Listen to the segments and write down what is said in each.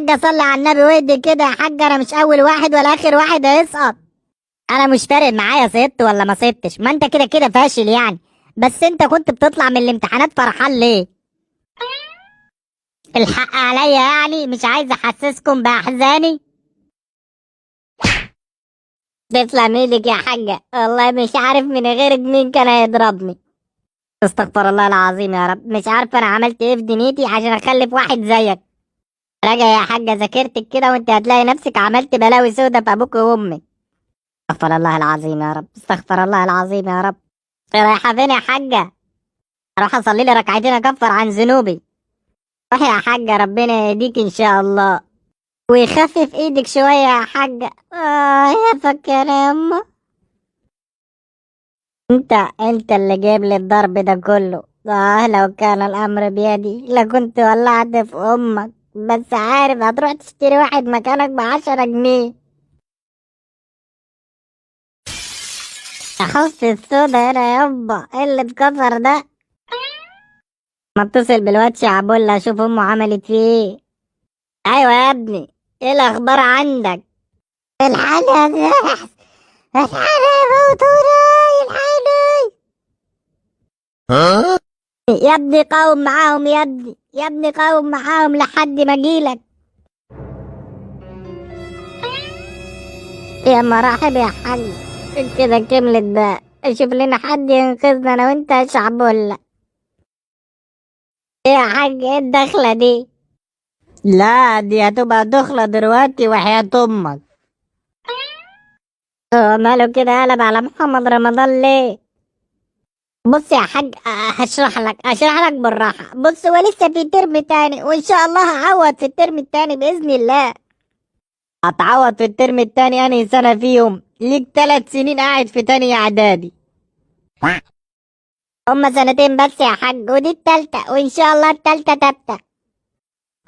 حاجة صلي على النبي واهدي كده يا حاجة، انا مش اول واحد ولا اخر واحد هيسقط. انا مش فارق معايا سقطت ولا ما سقطتش، ما انت كده كده فاشل يعني. بس انت كنت بتطلع من الامتحانات فرحان ليه؟ الحق عليا يعني، مش عايز احسسكم باحزاني. تسلم ايدك يا حاجة، والله مش عارف من غيرك مين كان هيضربني. استغفر الله العظيم يا رب، مش عارفة انا عملت ايه في دنيتي عشان اخلف واحد زيك. راجع يا حاجة ذاكرتك كده وانت هتلاقي نفسك عملت بلاوي سودة في ابوك وامك. استغفر الله العظيم يا رب، استغفر الله العظيم يا رب. رايحة فين يا حاجة؟ اروح اصلي لي ركعتين اكفر عن ذنوبي. روحي يا حاجة، ربنا يهديك ان شاء الله ويخفف ايدك شوية يا حاجة. يا فكر يا اما. انت اللي جايب لي الضرب ده كله. لو كان الامر بيدي لكنت ولعت في امك، بس عارف هتروح تشتري واحد مكانك ب10 جنيه. اخص السودا هنا يابا، ايه اللي اتكسر ده؟ ما اتصل بالواتش يا عبولة اشوف امه عملت فيه ايه. ايوه يا ابني، ايه الاخبار عندك؟ الحال يا ناس، الحال يموتونا، الحال. يا ابني قاوم معاهم، يا ابني قاوم معاهم لحد ما اجيلك. يا مراحب يا حاج، كده كملت بقى. اشوف لنا حد ينقذنا انا وانت يا شعبولة. ايه يا حاج، ايه الدخلة دي؟ لا دي هتبقى دخلة دلوقتي وحياة امك. ماله كده قلب على محمد رمضان ليه؟ بص يا حاج، هشرح لك بالراحة. بص، هو لسه في ترم تاني وإن شاء الله هعوض في الترم التاني بإذن الله. هتعوض في الترم التاني أنهي سنة فيهم؟ ليك 3 سنين قاعد في تاني إعدادي. هما سنتين بس يا حاج، ودي التالتة وإن شاء الله التالتة تابتة.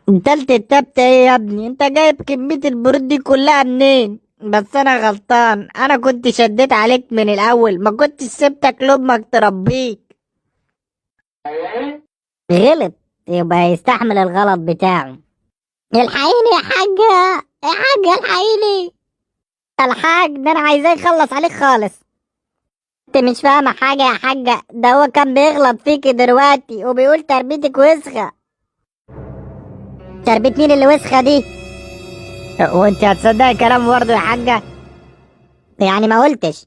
التالتة تابتة إيه يا ابني؟ أنت جايب كمية البرود دي كلها منين؟ بس أنا غلطان، أنا كنت شديت عليك من الأول، ما كنتش سبتك لأمك تربيك. غلط، يبقى يستحمل الغلط بتاعه. الحقيني يا حاجة، يا حاجة الحقيني. الحاج ده انا عايزاه يخلص عليك خالص. انت مش فاهمة حاجة يا حاجة، ده هو كان بيغلط فيكي دلوقتي وبيقول تربيتك وسخة. تربية مين اللي وسخة دي؟ وانت هتصدقي كلام برضه يا حاجة؟ يعني ما قلتش.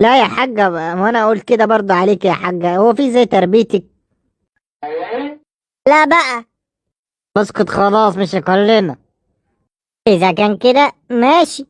لا يا حاجة، وانا اقول كده برضه عليك يا حاجة؟ هو في زي تربيتك؟ لا بقى. اسكت خلاص، مش هكلمك. اذا كان كده ماشي.